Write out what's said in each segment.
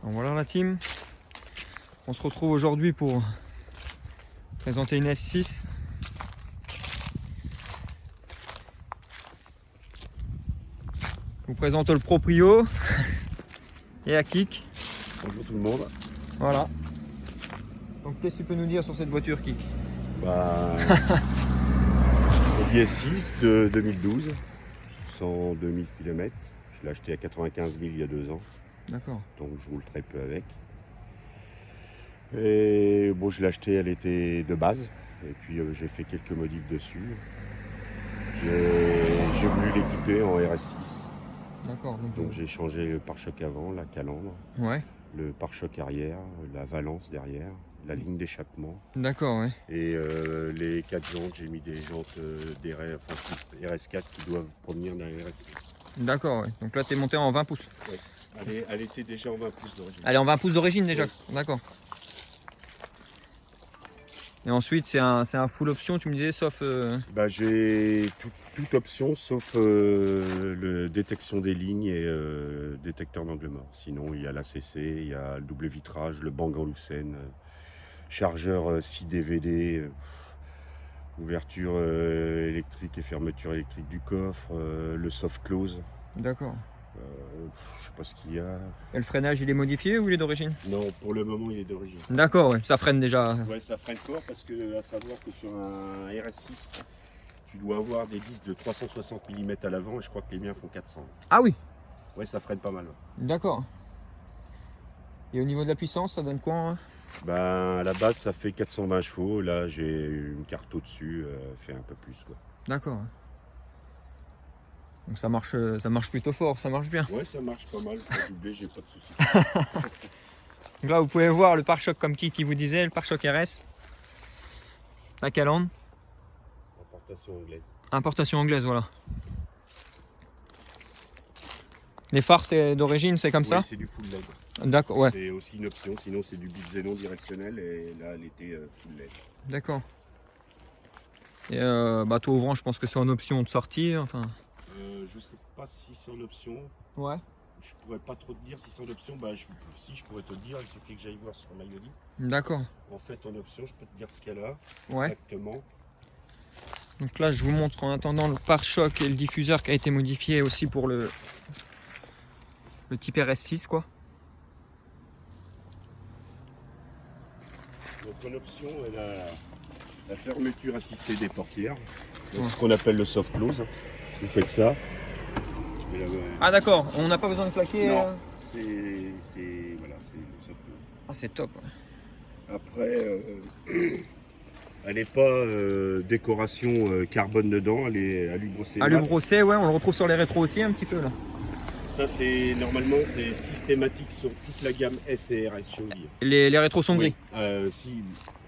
Donc voilà la team. On se retrouve aujourd'hui pour présenter une S6. Je vous présente le proprio et Kik. Bonjour tout le monde. Voilà. Donc qu'est-ce que tu peux nous dire sur cette voiture, Kik? Audi S6 de 2012, 102 000 km. Je l'ai acheté à 95 000 il y a 2 ans, D'accord. donc je roule très peu avec. Et bon, je l'ai acheté à l'été de base, et puis j'ai fait quelques modifs dessus. J'ai voulu l'équiper en RS6. D'accord. Donc j'ai changé le pare-choc avant, la calandre, Ouais. le pare-choc arrière, la valance derrière, la ligne d'échappement. D'accord, ouais. Et les 4 jantes, j'ai mis des jantes RS4 qui doivent provenir d'un RS6. D'accord, ouais. Donc là, tu es monté en 20 pouces. Ouais. Elle était déjà en 20 pouces d'origine. Elle est en 20 pouces d'origine déjà. Ouais. D'accord. Et ensuite, c'est un full option, tu me disais, sauf... J'ai toute option sauf le détection des lignes et détecteur d'angle mort. Sinon, il y a l'ACC, il y a le double vitrage, le Bang & Olufsen, chargeur 6 DVD, ouverture électrique et fermeture électrique du coffre, le soft close. D'accord. Je sais pas ce qu'il y a. Et le freinage, il est modifié ou il est d'origine? Non, pour le moment, il est d'origine. D'accord, ouais. Ça freine déjà. Ouais, ça freine fort parce que, à savoir que sur un RS6, tu dois avoir des disques de 360 mm à l'avant et je crois que les miens font 400. Ah oui. Ouais, ça freine pas mal. D'accord. Et au niveau de la puissance, ça donne quoi, hein? À la base, ça fait 420 chevaux. Là, j'ai une carte au-dessus, fait un peu plus, quoi. D'accord. Donc ça marche plutôt fort, ça marche bien. Ouais, ça marche pas mal. Pour doubler, j'ai pas de soucis. Donc là, vous pouvez voir le pare-choc comme qui vous disait, le pare-choc RS. La calandre. Importation anglaise. Importation anglaise, voilà. Les phares, c'est d'origine, c'est comme Oui, ça? c'est du full LED. D'accord, ouais. C'est aussi une option, sinon c'est du bit xénon directionnel et là, elle était full LED. D'accord. Et toit ouvrant, je pense que c'est en option de sortie, enfin. Je sais pas si c'est en option. Ouais. Je pourrais pas trop te dire si c'est en option. Si je pourrais te le dire, il suffit que j'aille voir sur Maïoli. D'accord. En fait, en option, je peux te dire ce qu'elle a. Ouais. Exactement. Donc là, je vous montre en attendant le pare-choc et le diffuseur qui a été modifié aussi pour le type RS6, quoi. Donc en option, elle a la fermeture assistée des portières. Donc, Ouais. ce qu'on appelle le soft close. Vous faites ça. Ah d'accord, on n'a pas besoin de claquer. Non, c'est le soft close. Ah c'est top. Ouais. Après, elle n'est pas décoration carbone dedans, elle est alu-brossé. Alu-brossé, ouais, on le retrouve sur les rétros aussi un petit peu là. Ça, normalement, c'est systématique sur toute la gamme S et RS chez Audi. Les rétros sont gris.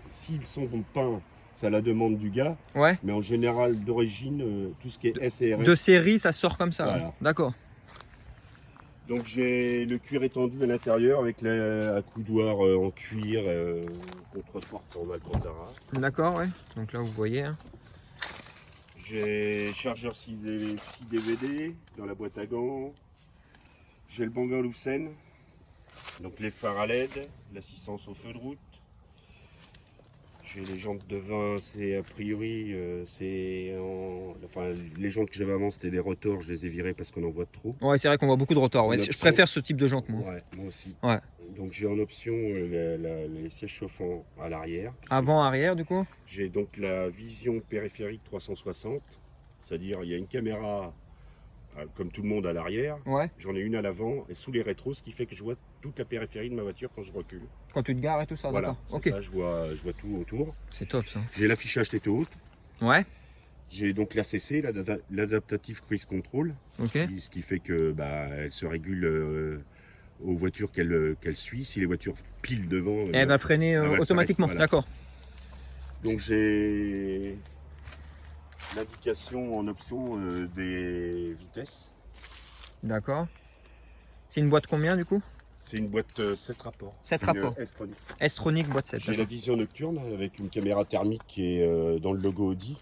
S'ils sont peints, c'est à la demande du gars. Ouais. Mais en général, d'origine, tout ce qui est S et RS. De série, ça sort comme ça. Voilà. D'accord. Donc j'ai le cuir étendu à l'intérieur avec la coudoir en cuir, contreforte en Alcantara. D'accord, ouais. Donc là, vous voyez. Hein. J'ai chargeur 6 DVD dans la boîte à gants. J'ai le Bang & Olufsen, donc les phares à LED, l'assistance au feu de route. J'ai les jantes de 20, c'est a priori, les jantes que j'avais avant c'était des rotors, je les ai virées parce qu'on en voit trop. Ouais, c'est vrai qu'on voit beaucoup de rotors. Ouais. Je préfère ce type de jante, moi. Ouais, moi aussi. Ouais. Donc j'ai en option les sièges chauffants à l'arrière. Avant, arrière, du coup. J'ai donc la vision périphérique 360, c'est-à-dire il y a une caméra comme tout le monde à l'arrière. Ouais. J'en ai une à l'avant et sous les rétros, ce qui fait que je vois toute la périphérie de ma voiture quand je recule. Quand tu te gares et tout ça, Voilà, d'accord. c'est Ok. ça, je vois tout autour. C'est top ça. J'ai l'affichage tête haute. Ouais. J'ai donc l'ACC, l'Adaptative Cruise Control, Ok. ce qui fait que elle se régule aux voitures qu'elle suit. Si les voitures pilent devant, Et elle va freiner elle va automatiquement, s'arrêter, d'accord. Donc j'ai l'indication en option des vitesses. D'accord. C'est une boîte combien du coup? C'est une boîte 7 rapports. 7 C'est une rapports. S-Tronic. S-Tronic boîte 7. J'ai la vision nocturne avec une caméra thermique qui est dans le logo Audi.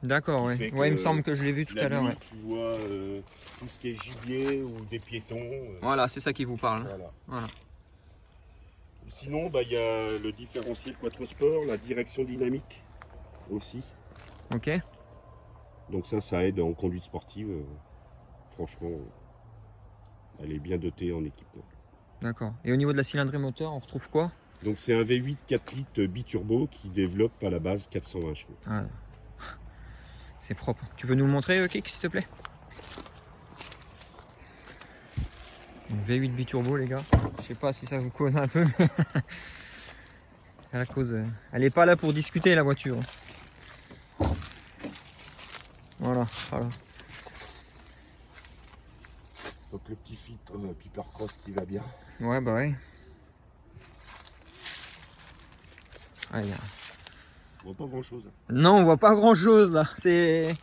D'accord, qui ouais. fait Ouais, il me que semble que je l'ai vu tout La à l'heure. nuit, Ouais. tu vois tout ce qui est gibier ou des piétons. Voilà, c'est ça qui vous parle. Voilà. Voilà. Sinon, bah, y a le différentiel Quattro Sport, la direction dynamique aussi. Ok. Donc ça aide en conduite sportive. Franchement, elle est bien dotée en équipement. D'accord. Et au niveau de la cylindrée moteur, on retrouve quoi? Donc c'est un V8 4 litres biturbo qui développe à la base 420 chevaux. Ah, c'est propre. Tu peux nous le montrer, Kik, s'il te plaît? Une V8 biturbo, les gars. Je sais pas si ça vous cause un peu, mais elle cause. Elle est pas là pour discuter, la voiture. Voilà, voilà. Donc le petit filtre Piper Cross qui va bien. Ouais, bah ouais. Ah, On voit pas grand chose. non, on voit pas grand chose là. C'est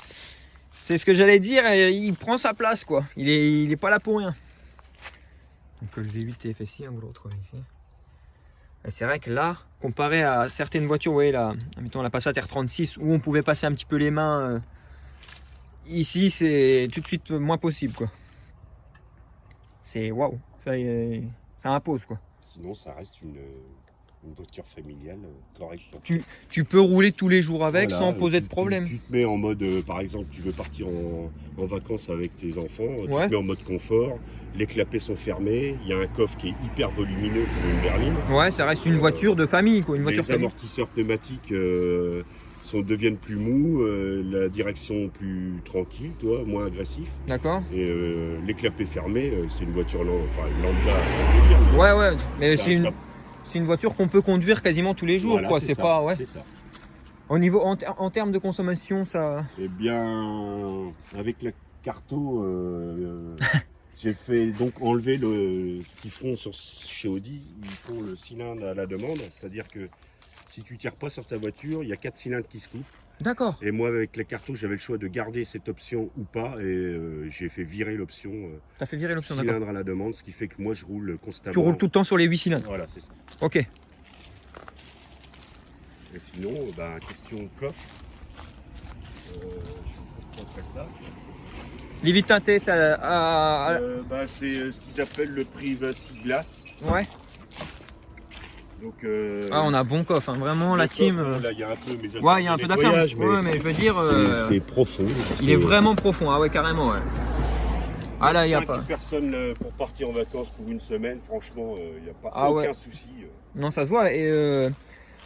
ce que j'allais dire. Il prend sa place, quoi. Il est pas là pour rien. Donc le V8 TFSI, vous le retrouvez ici. Et c'est vrai que là, comparé à certaines voitures, vous voyez là, mettons la Passat R36 où on pouvait passer un petit peu les mains, ici c'est tout de suite moins possible, quoi. C'est waouh, ça impose, quoi. Sinon, ça reste une voiture familiale correcte. Tu peux rouler tous les jours avec Voilà, sans poser de problème. Tu te mets en mode, par exemple, tu veux partir en vacances avec tes enfants, tu Ouais. te mets en mode confort, les clapets sont fermés, il y a un coffre qui est hyper volumineux pour une berline. Ouais, ça reste une voiture de famille, quoi. Une voiture Les famille. amortisseurs pneumatiques deviennent plus mous, la direction plus tranquille, toi, moins agressif. D'accord. Et les clapets fermés, c'est une voiture lambda, ça veut dire. Ouais, ouais, mais Ça- c'est une voiture qu'on peut conduire quasiment tous les jours, voilà, quoi. c'est C'est ça, pas, ouais. c'est ça. Au niveau, en termes de consommation, ça. Eh bien, avec la Carto, j'ai fait donc enlever ce qu'ils font chez Audi. Ils font le cylindre à la demande, c'est-à-dire que si tu tires pas sur ta voiture, il y a 4 cylindres qui se coupent. D'accord. Et moi, avec la Carto, j'avais le choix de garder cette option ou pas, et j'ai fait virer l'option T'as fait virer l'option, d'accord. cylindre à la demande, ce qui fait que moi, je roule constamment. Tu roules tout le temps sur les 8 cylindres. Voilà, c'est ça. Ok. Et sinon, question coffre. Je vous montrerai ça. Les vitres teintées, ça. C'est ce qu'ils appellent le Privacy Glass. Ouais. Donc, Ah, on a bon coffre, hein. Vraiment, la le team. coffre, là, il y a un peu, mais Ouais, il y a un peu d'affaires. Ouais, mais je veux dire. c'est profond. Il est vraiment profond. Ah, ouais, carrément, ouais. Ah, là, il n'y a 5 pas. personnes pour partir en vacances pour une semaine, franchement, il n'y a pas Ah, aucun ouais. souci. Non, ça se voit. Et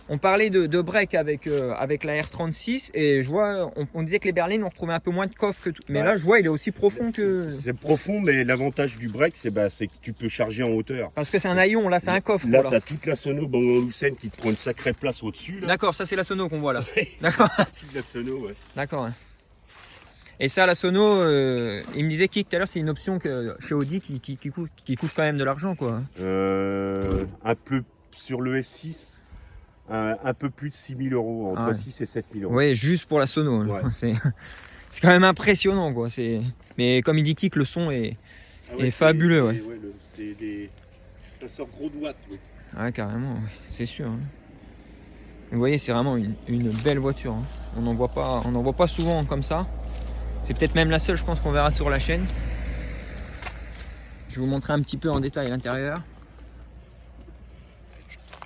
on parlait de break avec la R36 et je vois, on disait que les berlines on retrouvait un peu moins de coffre que tout. Mais Ouais. là, je vois, il est aussi profond que. C'est profond, mais l'avantage du break, c'est que tu peux charger en hauteur. Parce que c'est un haillon, là, c'est un coffre. Là, Voilà. tu as toute la sono Bang & Olufsen qui te prend une sacrée place au-dessus. là. D'accord, ça c'est la sono qu'on voit là. Ouais. D'accord. Toute la sono, ouais. D'accord. Ouais. Et ça, la sono, il me disait Kik tout à l'heure, c'est une option que chez Audi qui coûte quand même de l'argent, quoi. Un peu sur le S6, un peu plus de 6 000 euros, entre Ah ouais. 6 et 7 000 euros. Ouais, juste pour la sono. Ouais. C'est quand même impressionnant, quoi. Mais comme il dit Kik, le son est. Ah Et fabuleux, ça sort gros de watts. Oui. Ouais, carrément, ouais, c'est sûr. Hein. Vous voyez, c'est vraiment une belle voiture. Hein. On n'en voit pas souvent comme ça. C'est peut-être même la seule, je pense, qu'on verra sur la chaîne. Je vais vous montrer un petit peu en détail l'intérieur.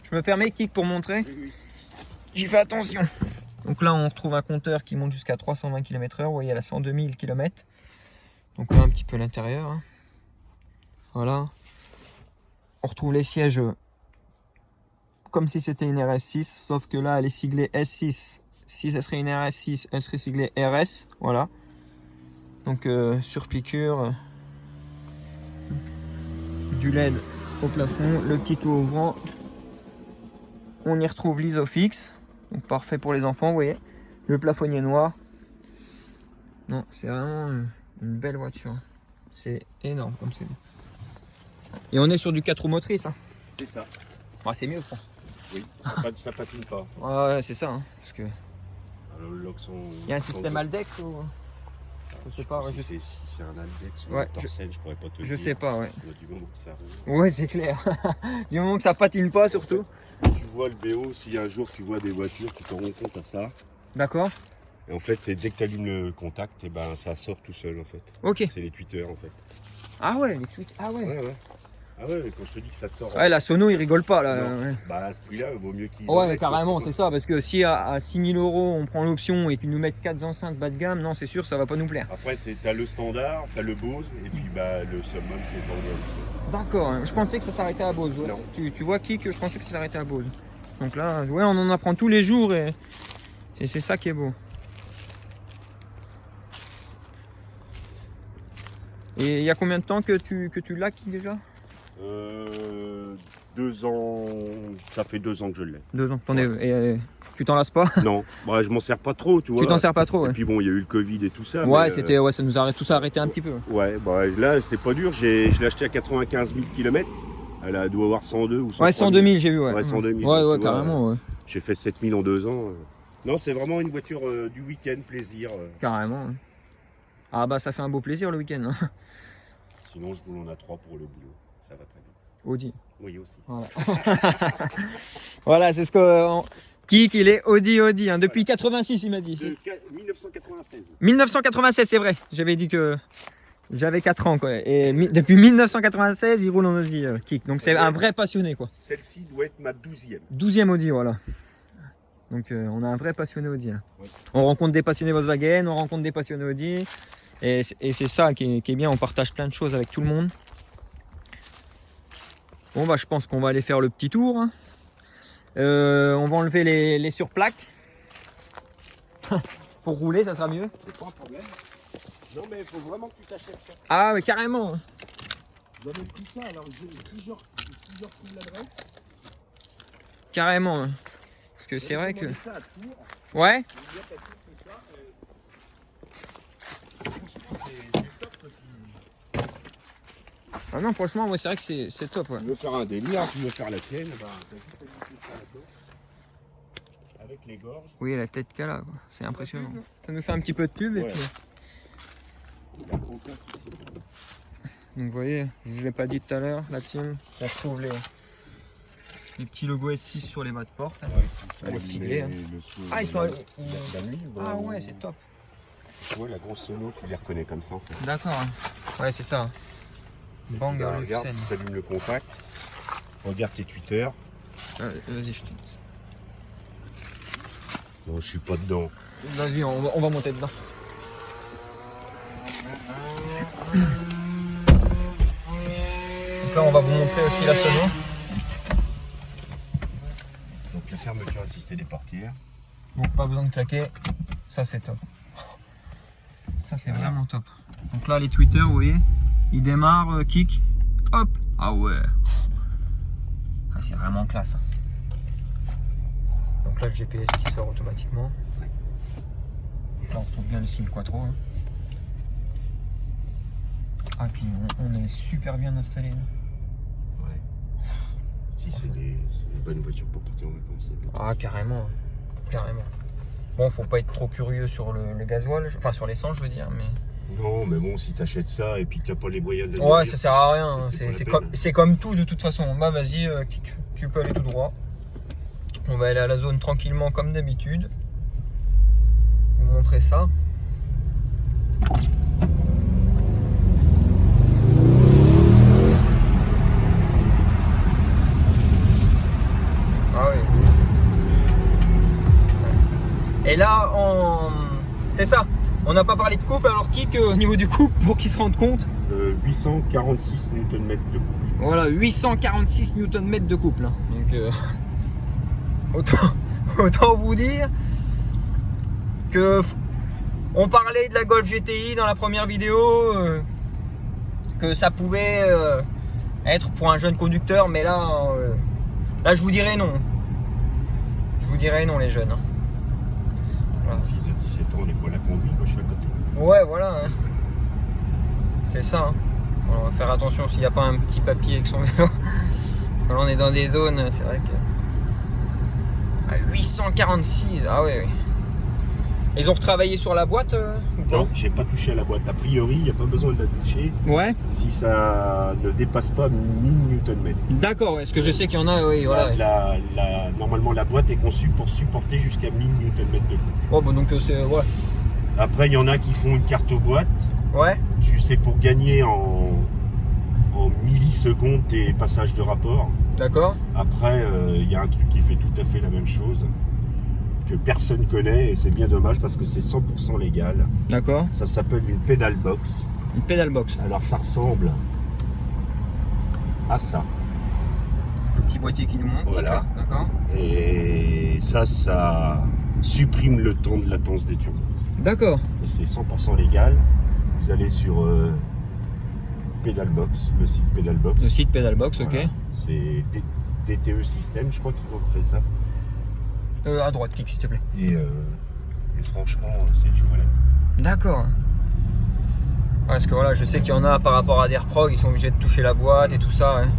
Je me permets, Kik, pour montrer. Oui. J'y fais attention. Donc là, on retrouve un compteur qui monte jusqu'à 320 km/h. Vous voyez, elle a 102 000 km. Donc là, un petit peu l'intérieur. Hein. Voilà. On retrouve les sièges comme si c'était une RS6, sauf que là, elle est siglée S6. Si ça serait une RS6, elle serait siglée RS. Voilà. Donc, sur piqûre. Du LED au plafond. Le petit tout ouvrant. On y retrouve l'Isofix. Donc, parfait pour les enfants, vous voyez. Le plafonnier noir. Non, c'est vraiment une belle voiture. C'est énorme comme c'est. Et on est sur du 4 roues motrices. Hein. C'est ça. Ah, c'est mieux, je pense. Oui, ça patine pas. Ouais, c'est ça. Hein, parce que Alors, le lock il y a un système Aldex ou je sais pas. Ouais, Si c'est un Aldex ou Ouais, un Torsen, je pourrais pas te je dire. sais pas. Ouais. Du moment que ça roule. Ouais, c'est clair. Du moment que ça patine pas, surtout. Tu vois le BO, si un jour tu vois des voitures, tu t'en rends compte à ça. D'accord. Et en fait, c'est dès que tu allumes le contact, et ça sort tout seul en fait. Ok. C'est les tweeters en fait. Ah ouais, les tweets. Ah ouais. Ouais. Ah ouais, quand je te dis que ça sort. Ouais, la sono, il rigole pas là. Non. Ouais. Bah à ce prix-là, il vaut mieux qu'ils. Ouais, enlèvent, carrément, quoi. c'est ça. Parce que si à 6 000 € on prend l'option et qu'ils nous mettent 4 enceintes bas de gamme, non, c'est sûr, ça va pas nous plaire. Après, t'as le standard, t'as le Bose, et puis bah, le summum, c'est Bang & Olufsen. D'accord, hein. Je pensais que ça s'arrêtait à Bose. Ouais. Non. Tu vois, Kik, je pensais que ça s'arrêtait à Bose. Donc là, ouais, on en apprend tous les jours et c'est ça qui est beau. Et il y a combien de temps que tu l'as, Kik, déjà? 2 ans, ça fait 2 ans que je l'ai. 2 ans. Et tu t'en lasses pas? Non, bah, je m'en sers pas trop, tu vois. Tu t'en sers pas trop, ouais. Et puis bon, il y a eu le Covid et tout ça. Ouais, mais, c'était, ouais, ça nous a tous arrêté un petit peu. Ouais, bah là, c'est pas dur. Je l'ai acheté à 95 000 km. Elle doit avoir 102 ou 103 Ouais, 102 000, j'ai vu, ouais. Ouais, 102 000. Ouais, tu ouais, vois, carrément, ouais. J'ai fait 7 000 en 2 ans. Non, c'est vraiment une voiture du week-end, plaisir. Carrément. Ouais. Ah bah, ça fait un beau plaisir le week-end. Hein. Sinon, je roule en A3 pour le boulot. Ça va très bien. Audi. Oui, aussi. Voilà, voilà, c'est ce que... Kik, il est Audi, hein. Depuis 86, il m'a dit. De 1996. 1996, c'est vrai. J'avais dit que j'avais 4 ans, quoi. Et depuis 1996, il roule en Audi, Kik. Donc c'est un vrai passionné, quoi. Celle-ci doit être ma 12e. 12e Audi, voilà. Donc on a un vrai passionné Audi. Hein. Ouais. On rencontre des passionnés Volkswagen, on rencontre des passionnés Audi. Et c'est ça qui est bien, on partage plein de choses avec tout le monde. Bon bah je pense qu'on va aller faire le petit tour. Hein. On va enlever les surplaques. Pour rouler, ça sera mieux. C'est pas un problème. Non mais il faut vraiment que tu t'achètes ça. Ah mais carrément. J'avais pris ça, alors si je retrouve l'adresse. Carrément. Hein. Parce que c'est vrai que... Ouais. Ah non, franchement, ouais, c'est vrai que c'est top. Ouais. Tu veux faire un délire, tu veux faire la tienne, bah, t'as juste à glisser ça là-dedans. Avec les gorges. Oui, la tête qu'elle a, c'est impressionnant. Ça nous fait un petit peu de pub Ouais. et puis... Il n'y a aucun souci. Donc vous voyez, je ne l'ai pas dit tout à l'heure, la team, on retrouve les petits logos S6 sur les bas de porte. Hein. Ouais, Les siglés, hein. Ah, ils sont... Ah ouais, c'est top. Tu vois, la grosse sono, tu les reconnais comme ça en fait. D'accord. Hein. Ouais, c'est ça. Bang Bah, & regarde, Olufsen. si tu allumes le contact, regarde tes Twitter. Vas-y, je te... Non, je suis pas dedans. Vas-y, on va monter dedans. Donc là, on va vous montrer aussi la sono. Donc la fermeture assistée des portières. Donc pas besoin de claquer. Ça, c'est top. Ça, c'est Voilà. vraiment top. Donc là, les Twitter, vous voyez, il démarre, kick, hop. Ah ouais. Ah, c'est vraiment classe. Hein. Donc là, le GPS qui sort automatiquement. Donc là, on retrouve bien le signe Quattro. Hein. Ah, puis on est super bien installé. Là. Ouais. Si c'est une bonne voiture pour partir en vacances. Ah, carrément. Carrément. Bon, faut pas être trop curieux sur le gasoil, enfin sur l'essence, je veux dire, mais... Non, mais bon, si t'achètes ça et puis t'as pas les moyens de... Ouais, ça sert à rien. Hein. C'est pas la peine. Comme tout de toute façon. Bah vas-y, Kik, tu peux aller tout droit. On va aller à la zone tranquillement comme d'habitude. Vous montrer ça. Ah oui. Et là, c'est ça. On n'a pas parlé de couple, alors Kik, au niveau du couple, pour qu'ils se rendent compte. 846 Nm de couple. Voilà, 846 Nm de couple. Hein. Donc, autant vous dire que on parlait de la Golf GTI dans la première vidéo, que ça pouvait être pour un jeune conducteur, mais là, là je vous dirais non. Je vous dirais non, les jeunes. Hein. Un fils de 17 ans, des fois la conduit quand je suis à côté. Ouais, voilà. Hein. C'est ça. Hein. On va faire attention s'il n'y a pas un petit papy avec son vélo. Parce que là, on est dans des zones, c'est vrai que... À 846, ah oui, oui. Ils ont retravaillé sur la boîte ou pas? Non, j'ai pas touché à la boîte. A priori, il n'y a pas besoin de la toucher Ouais. si ça ne dépasse pas 1000 Nm. D'accord, ouais, parce que je sais qu'il y en a, oui, voilà. Normalement, la boîte est conçue pour supporter jusqu'à 1000 Nm de couple. Oh, bah donc c'est... Ouais. Après, il y en a qui font une carte aux boîtes. Ouais. Tu sais, pour gagner en en millisecondes tes passages de rapport. D'accord. Après, il y a un truc qui fait tout à fait la même chose, que personne connaît, et c'est bien dommage parce que c'est 100% légal. D'accord. Ça s'appelle une pedal box. Une pedal box. Alors ça ressemble à ça. Le petit boîtier qui nous montre. Voilà. D'accord. Et ça supprime le temps de latence des turbos. D'accord. Et c'est 100% légal. Vous allez sur Pedalbox, le site Pedalbox. Le site pedal box, ok. Voilà. C'est DTE System, je crois qu'ils ont fait ça. À droite, clique s'il te plaît. Et franchement, c'est du volet. D'accord. Parce que voilà, je sais qu'il y en a par rapport à des Prog, ils sont obligés de toucher la boîte et tout ça. Hein.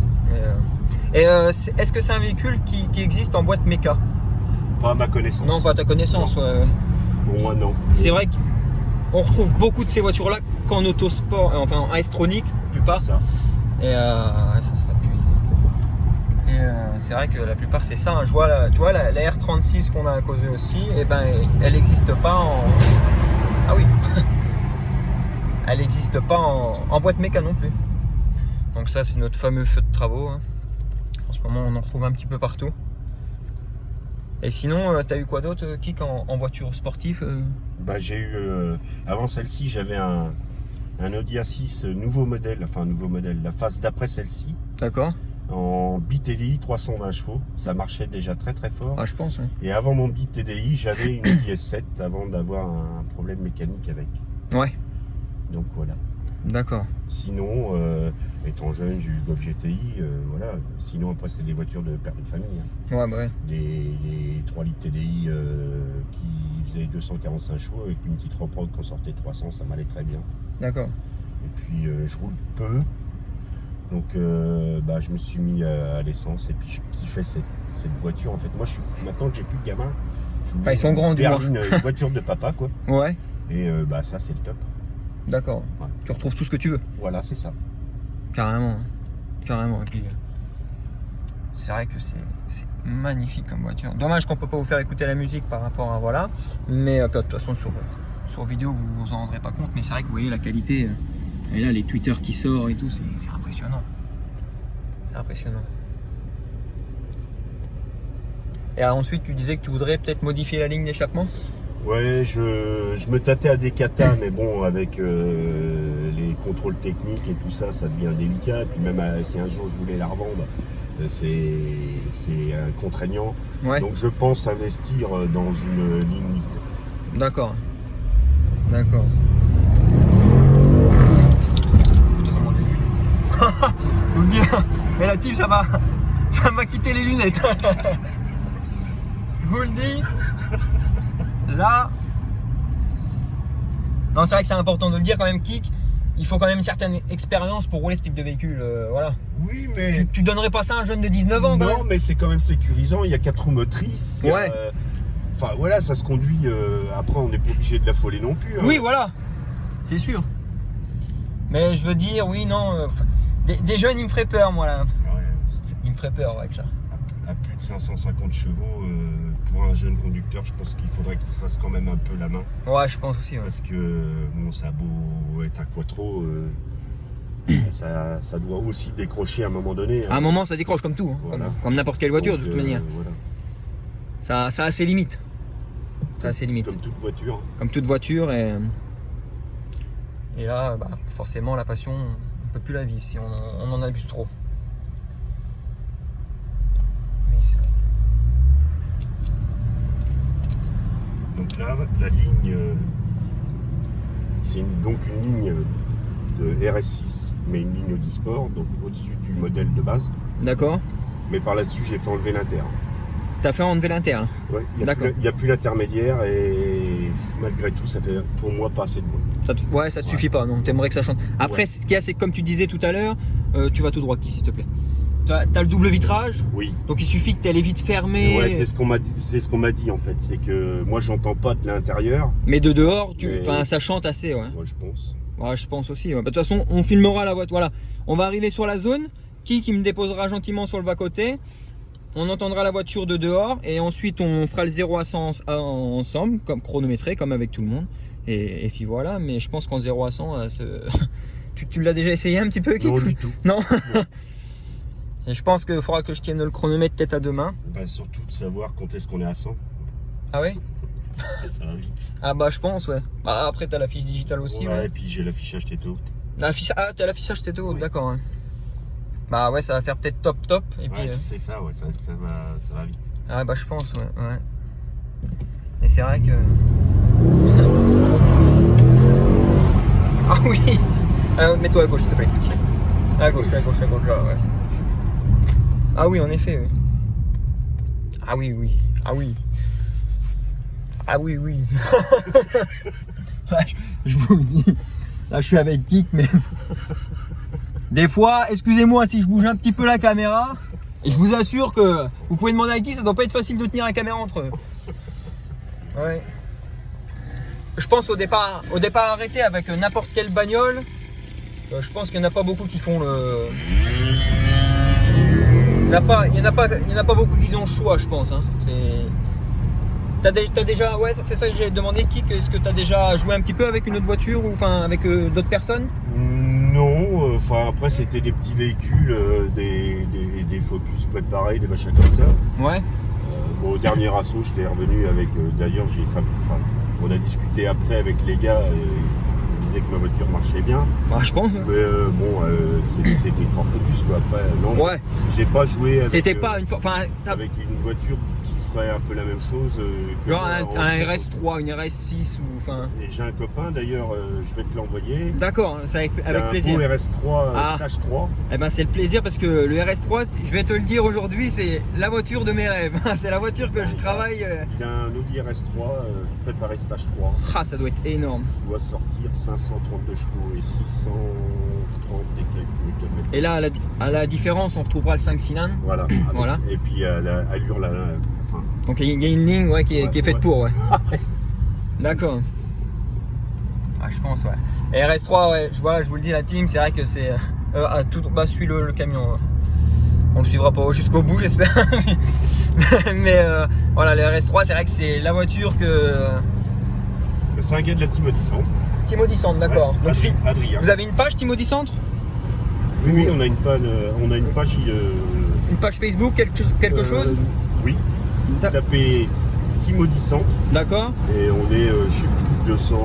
Est-ce que c'est un véhicule qui existe en boîte méca? Pas à ma connaissance. Non, pas à ta connaissance. Ouais. Pour moi, non. C'est vrai qu'on retrouve beaucoup de ces voitures-là qu'en autosport, enfin en S-tronic, la plupart. C'est ça. Et c'est vrai que la plupart c'est ça. Hein. Je vois, tu vois la R36 qu'on a causée aussi, et ben elle n'existe pas en. Ah oui. Elle n'existe pas en boîte méca non plus. Donc ça c'est notre fameux feu de travaux. Hein. En ce moment on en retrouve un petit peu partout. Et sinon, t'as eu quoi d'autre, Kik, en voiture sportive Bah, j'ai eu, avant celle-ci, j'avais un Audi A6 nouveau modèle, la phase d'après celle-ci, D'accord. en bi-TDI 320 chevaux. Ça marchait déjà très très fort. Ah, je pense. Hein. Et avant mon bi-TDI, j'avais une Audi S7 avant d'avoir un problème mécanique avec. Ouais. Donc voilà. D'accord. Sinon, étant jeune, j'ai eu Golf GTI, voilà. Sinon, après, c'est des voitures de père de famille. Hein. Ouais, bah ouais. Les 3 litres TDI qui faisaient 245 chevaux avec une petite reprog qu'on sortait 300, ça m'allait très bien. D'accord. Et puis, je roule peu. Donc, je me suis mis à l'essence et puis je kiffais cette voiture. En fait, moi, maintenant que j'ai plus de gamins, je voulais Ils sont grands du moins. une voiture de papa, quoi. Ouais. Et ça, c'est le top. D'accord. Ouais. Tu retrouves tout ce que tu veux. Voilà, c'est ça. Carrément. Hein. Carrément. Et puis, c'est vrai que c'est magnifique comme voiture. Dommage qu'on peut pas vous faire écouter la musique par rapport à voilà. Mais de toute façon sur vidéo vous vous en rendrez pas compte. Mais c'est vrai que vous voyez la qualité. Et là les Twitter qui sortent et tout, c'est impressionnant. C'est impressionnant. Et ensuite tu disais que tu voudrais peut-être modifier la ligne d'échappement. Ouais, je me tâtais à des katas, mais bon, avec les contrôles techniques et tout ça, ça devient délicat. Et puis même si un jour je voulais la revendre, c'est contraignant. Ouais. Donc je pense investir dans une ligne. D'accord. D'accord. Putain, ça monte les lunettes. Vous me dire, mais la team, ça m'a quitté les lunettes. Je vous le dis. Là, non, c'est vrai que c'est important de le dire quand même, Kik. Il faut quand même une certaine expérience pour rouler ce type de véhicule. Voilà. Oui, mais. Tu donnerais pas ça à un jeune de 19 ans quand non, même. mais c'est quand même sécurisant. Il y a 4 roues motrices. Ouais. Enfin voilà, ça se conduit. Après, on n'est pas obligé de l'affoler non plus. Hein. Oui, voilà. C'est sûr. Mais je veux dire, oui, non. Des jeunes, ils me feraient peur, moi là. Ouais, Ils me feraient peur avec ça. à plus de 550 chevaux, pour un jeune conducteur, je pense qu'il faudrait qu'il se fasse quand même un peu la main. Ouais, je pense aussi. Ouais. Parce que bon, ça a beau être un quattro, ça doit aussi décrocher à un moment donné. À un moment, ça décroche comme tout, hein, Voilà. comme n'importe quelle voiture. Donc, De toute manière. Voilà. Ça a ses limites. Ça a ses limites. Comme toute voiture. Comme toute voiture. Et là, forcément, la passion, on ne peut plus la vivre si on en abuse trop. Mais c'est vrai. Donc là, la ligne, c'est donc une ligne de RS6, mais une ligne Audi Sport, donc au-dessus du modèle de base. D'accord. Mais par là-dessus, j'ai fait enlever l'inter. T'as fait enlever l'inter. Hein. Ouais, D'accord. Il n'y a plus l'intermédiaire et malgré tout, ça fait pour moi pas assez de bruit. Ça te suffit pas, non. T'aimerais que ça chante. Après, ce qu'il y a, c'est que comme tu disais tout à l'heure, tu vas tout droit, s'il te plaît. T'as le double vitrage, Oui. donc il suffit que tu aies les vitres fermées. Ouais, c'est ce qu'on m'a dit en fait. C'est que moi, j'entends pas de l'intérieur. Mais de dehors, Mais- ça chante assez, ouais. Moi, je pense. Ouais, je pense aussi. Ouais. De toute façon, on filmera la voiture. Voilà, on va arriver sur la zone. Qui me déposera gentiment sur le bas-côté. On entendra la voiture de dehors et ensuite on fera le 0 à 100 ensemble, comme chronométré, comme avec tout le monde. Et puis voilà, mais je pense qu'en 0 à 100, Tu l'as déjà essayé un petit peu, Kik? Non, du tout. Non. Non. Et je pense qu'il faudra que je tienne le chronomètre peut-être à 2 mains. Bah, surtout de savoir quand est-ce qu'on est à 100. Ah ouais? Parce que ça va vite. Ah bah je pense, ouais. Bah, après t'as la fiche digitale aussi. Ouais, Ouais. et puis j'ai l'affichage Této. Ah, t'as l'affichage TTO, Oui. d'accord. Ouais. Bah ouais, ça va faire peut-être top. Et puis, Ouais, c'est ça, ouais, ça va vite. Ah bah je pense, ouais. Et c'est vrai que... Ah oui. Mets-toi à gauche s'il te plaît, Kik. À gauche, là, ouais. Ah oui, en effet, oui. Ah oui. Là, je vous le dis, là je suis avec Kik, mais des fois, excusez-moi si je bouge un petit peu la caméra, et je vous assure que vous pouvez demander à Kik, ça doit pas être facile de tenir la caméra entre eux. Ouais. Je pense au départ arrêté avec n'importe quelle bagnole, je pense qu'il n'y en a pas beaucoup qui font le... Il n'y en a pas beaucoup qui ont le choix, je pense. Hein. T'as déjà, ouais, c'est ça que j'ai demandé, Kik. Est-ce que tu as déjà joué un petit peu avec une autre voiture ou enfin avec d'autres personnes? Non, enfin après c'était des petits véhicules, des Focus préparés, des machins comme ça. Ouais. Bon, au dernier assaut, j'étais revenu avec. D'ailleurs, on a discuté après avec les gars. Ils disaient que ma voiture marchait bien. Bah, je pense. Mais bon, c'était une Ford Focus quoi. Après, non, Ouais. j'ai pas joué avec, C'était pas une fois. Enfin, avec une voiture qui ferait un peu la même chose. Que genre moi, un en Chine. RS3, une RS6 ou enfin. Et j'ai un copain d'ailleurs, je vais te l'envoyer. D'accord, c'est avec Il a un plaisir. beau RS3 Ah. Stage 3. Eh ben c'est le plaisir parce que le RS3, je vais te le dire aujourd'hui, c'est la voiture de mes rêves. C'est la voiture que je travaille. Il a un Audi RS3 préparé Stage 3. Ah, ça doit être énorme. Qui doit sortir 532 chevaux et 630 et quelques kilomètres. Et là, à la différence, on retrouvera le 5 cylindres. Voilà. Voilà. Et puis l'allure là, enfin. Donc il y a une ligne qui est faite pour, ouais. D'accord. Ah, je pense, ouais. Et RS3, ouais, je vous le dis, la team, c'est vrai que c'est suis le camion. On le suivra pas jusqu'au bout, j'espère. Mais voilà, le RS3, c'est vrai que c'est la voiture que. C'est un gars de la Team Audi-Centre. Team Audi-Centre, d'accord. Ouais, Donc Adrien. vous avez une page Team Audi-Centre? Oui, on a une page. Une page Facebook, quelque chose? Oui. Vous tapez Team Audi-Centre. D'accord. Et on est, je sais plus, 200,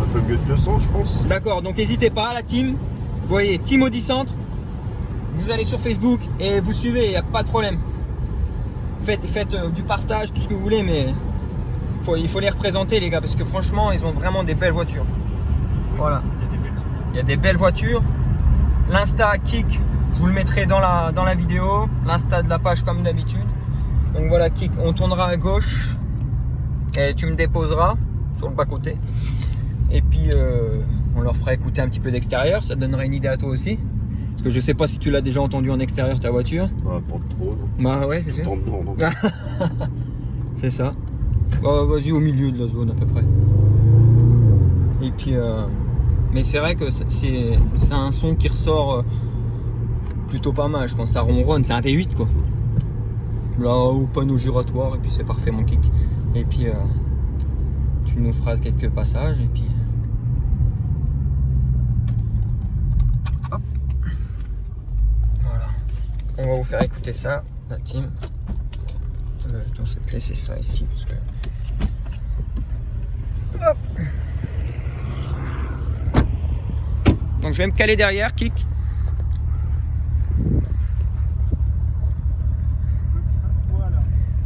un peu mieux de 200, je pense. D'accord, donc n'hésitez pas, la team. Vous voyez, Team Audi-Centre. Vous allez sur Facebook et vous suivez, il n'y a pas de problème. Faites du partage, tout ce que vous voulez, mais il faut les représenter, les gars, parce que franchement, ils ont vraiment des belles voitures. Voilà. Il y a des belles voitures. L'Insta Kik, je vous le mettrai dans la vidéo. L'Insta de la page comme d'habitude. Donc voilà, Kik, on tournera à gauche et tu me déposeras sur le bas-côté. Et puis on leur fera écouter un petit peu d'extérieur, ça te donnera une idée à toi aussi. Parce que je sais pas si tu l'as déjà entendu en extérieur ta voiture. Bah, pas trop, non. Bah ouais, c'est sûr. Dedans, donc. C'est ça. Bah, vas-y au milieu de la zone à peu près. Et puis, mais c'est vrai que c'est un son qui ressort plutôt pas mal. Je pense que ça ronronne, c'est un V8 quoi. Là au panneau giratoire et puis c'est parfait mon Kik. Et puis tu nous feras quelques passages et puis hop. Voilà. On va vous faire écouter ça, la team. Attends, je vais te laisser ça ici parce que. Hop. Donc je vais me caler derrière, Kik.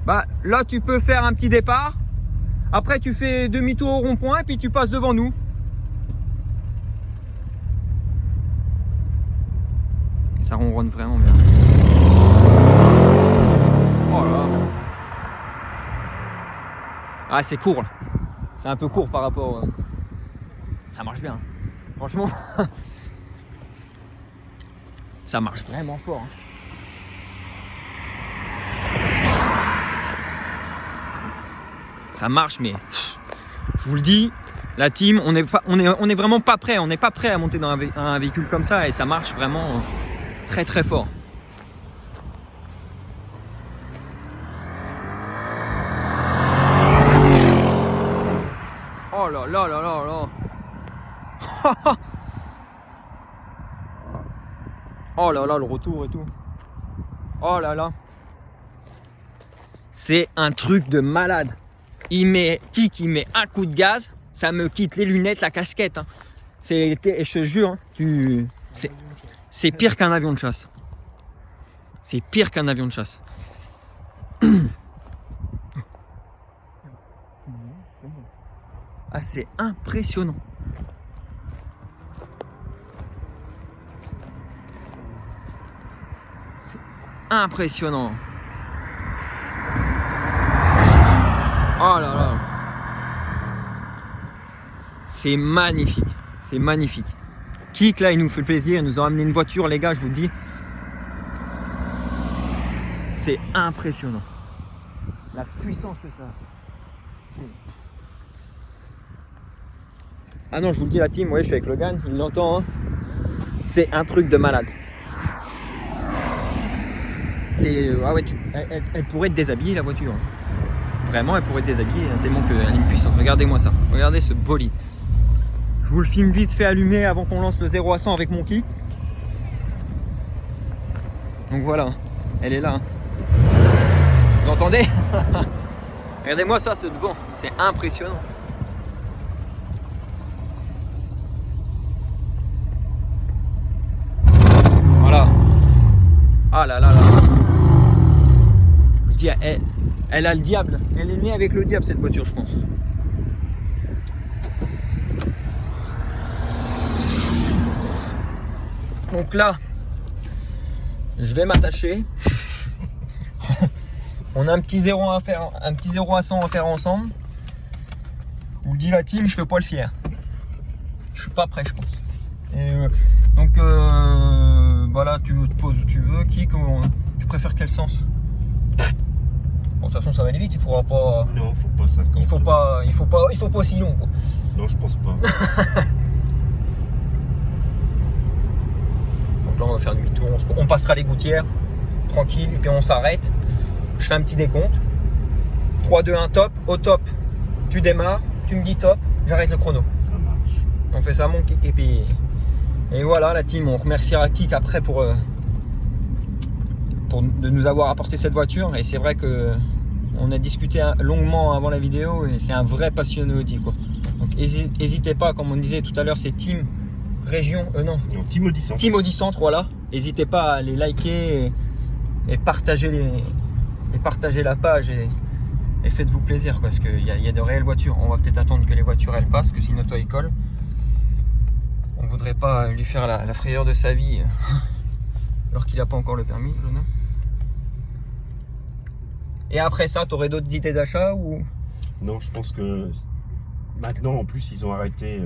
Bah là tu peux faire un petit départ. Après tu fais demi-tour au rond-point et puis tu passes devant nous. Ça ronronne vraiment bien. Oh là. Ah c'est court là. C'est un peu court par rapport. Ça marche bien. Franchement. Ça marche vraiment fort. Hein. Ça marche, mais je vous le dis, la team, on est vraiment pas prêt. On n'est pas prêt à monter dans un véhicule comme ça et ça marche vraiment très très fort. Oh là là là là là. Oh là là, le retour et tout. Oh là là. C'est un truc de malade. Il met un coup de gaz, ça me quitte les lunettes, la casquette. Hein. Je te jure, hein, c'est pire qu'un avion de chasse. C'est pire qu'un avion de chasse. Ah, c'est impressionnant. C'est impressionnant. Oh là là. C'est magnifique. C'est magnifique. Kik là, il nous fait plaisir. Il nous a amené une voiture, les gars, je vous dis. C'est impressionnant. La puissance que ça a. Ah non, je vous le dis, la team, ouais, je suis avec Logan, il l'entend. Hein. C'est un truc de malade. Ah ouais, elle pourrait être déshabillée, la voiture. Vraiment, elle pourrait être déshabillée, hein, tellement qu'elle est puissante. Regardez-moi ça. Regardez ce bolide. Je vous le filme vite fait allumé avant qu'on lance le 0 à 100 avec mon Kik. Donc voilà, elle est là. Hein. Vous entendez? Regardez-moi ça, ce devant. C'est impressionnant. Voilà. Ah là là là. Je dis, elle a le diable. Elle est née avec le diable, cette voiture, je pense. Donc là, je vais m'attacher. On a un petit 0 à faire, un petit 0 à 100 à faire ensemble. Je vous le dis, la team, je fais pas le fier. Je suis pas prêt, je pense. Et donc voilà, tu te poses où tu veux. Kik, tu préfères quel sens? Bon, de toute façon, ça va aller vite. Il faudra pas. Non, faut pas 50. Il faut pas aussi long. Quoi. Non, je pense pas. Donc là, on va faire demi-tour. On passera les gouttières, tranquille, et puis on s'arrête. Je fais un petit décompte. 3, 2, 1, top. Au top, tu démarres. Tu me dis top. J'arrête le chrono. Ça marche. On fait ça, mon Kik, et puis. Et voilà, la team. On remerciera Kik après pour de nous avoir apporté cette voiture. Et c'est vrai que on a discuté longuement avant la vidéo et c'est un vrai passionné Audi, quoi. Donc n'hésitez pas, comme on disait tout à l'heure, c'est Team Région, non, Team Audi Centre. Team Audi Centre, voilà. N'hésitez pas à les liker et partager la page et faites-vous plaisir, quoi, parce qu'il y a de réelles voitures. On va peut-être attendre que les voitures elles passent, que si notre auto colle. On voudrait pas lui faire la frayeur de sa vie alors qu'il n'a pas encore le permis, le jeune homme. Et après ça, tu aurais d'autres idées d'achat ou... Non, je pense que maintenant, en plus, ils ont arrêté.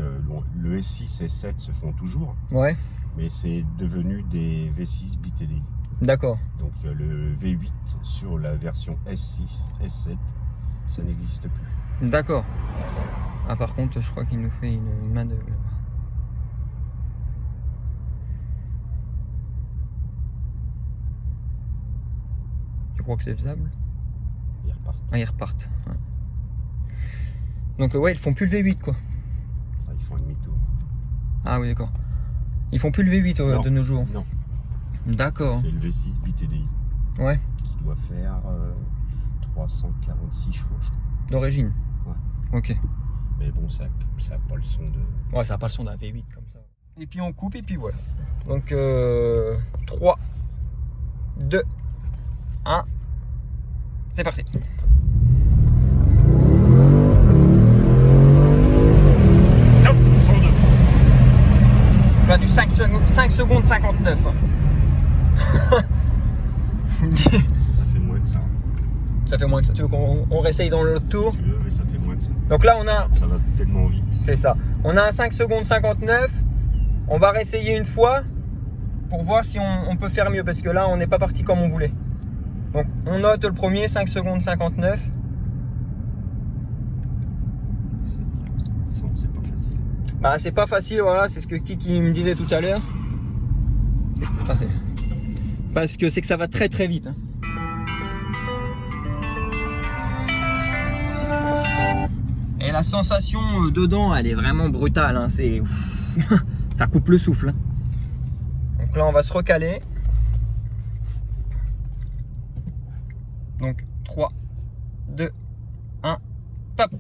Le S6 et S7 se font toujours. Ouais. Mais c'est devenu des V6 BTDI. D'accord. Donc le V8 sur la version S6, S7, ça n'existe plus. D'accord. Ah, par contre, je crois qu'il nous fait une main d'œuvre là-bas. Tu crois que c'est faisable? Ils repartent. Ah, ils repartent. Ouais. Donc ouais, ils font plus le V8, quoi. Ah, ils font un demi-tour. Ah oui, d'accord. Ils font plus le V8 de nos jours. Non. D'accord. C'est le V6 BTDI. Ouais. Qui doit faire 346 chevaux, je crois. D'origine. Ouais. Ok. Mais bon, ça n'a pas le son de... Ouais, ça n'a pas le son d'un V8 comme ça. Et puis on coupe et puis voilà. Donc 3, 2, 1. C'est parti. Non, 102. Là du 5 secondes 59. Je vous le dis. Ça fait moins que ça. Ça fait moins que ça. Tu veux qu'on réessaye dans l'autre tour? Si tu veux, mais ça fait moins que ça. Donc là on a... Ça va tellement vite. C'est ça. On a un 5 secondes 59. On va réessayer une fois pour voir si on peut faire mieux. Parce que là on n'est pas parti comme on voulait. Donc on note le premier 5 secondes 59. C'est pas facile. Bah c'est pas facile, voilà, c'est ce que Kiki me disait tout à l'heure. Parce que c'est que ça va très très vite. Hein. Et la sensation dedans, elle est vraiment brutale. Hein. C'est ça coupe le souffle. Hein. Donc là, on va se recaler. Donc 3, 2, 1, top.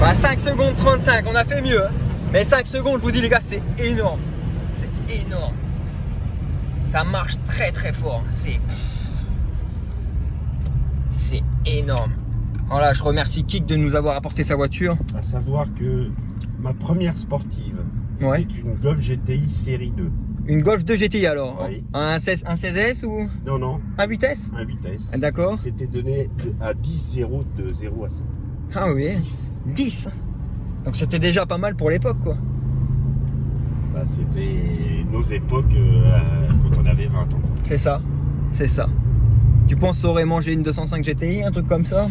Bah 5 secondes 35, on a fait mieux. Hein. Mais 5 secondes, je vous dis les gars, c'est énorme. C'est énorme. Ça marche très très fort. C'est énorme. Voilà, je remercie Kik de nous avoir apporté sa voiture. À savoir que ma première sportive Ouais. était une Golf GTI série 2. Une Golf 2 GTI alors. Oui. Un 16S ou Non, non, un 8S? un vitesse. Ah, d'accord. C'était donné à 10-0 de 0 à 100. Ah oui. 10. 10. Donc c'était déjà pas mal pour l'époque quoi. Bah, c'était nos époques quand on avait 20 ans. C'est ça. C'est ça. Tu penses que ça aurait mangé une 205 GTI, un truc comme ça?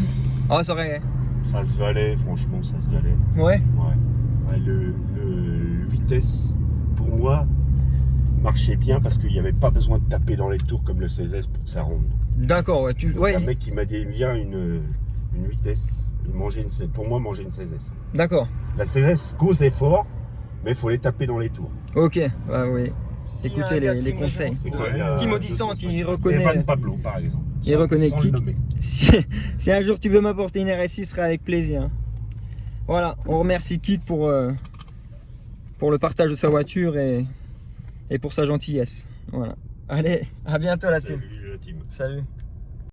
Ah, ça aurait. Ça se valait, franchement, ça se valait. Ouais. Ouais, le vitesse, pour moi, marchait bien parce qu'il n'y avait pas besoin de taper dans les tours comme le 16S pour que ça ronde. D'accord, ouais. Donc, un mec qui m'a dit bien une vitesse, pour moi, manger une 16S. D'accord. La 16S causait fort, mais il faut les taper dans les tours. Ok. Bah oui. Écoutez les conseils. C'est Ouais. comme il y a Timothy Sant, 205. il reconnaît- Evan Pablo, par exemple. Il reconnaît sans le Kik. nommer. Si un jour tu veux m'apporter une RSI, ce sera avec plaisir. Voilà, on remercie Kik pour le partage de sa voiture et pour sa gentillesse. Voilà. Allez, à bientôt la team. Salut la team. Salut.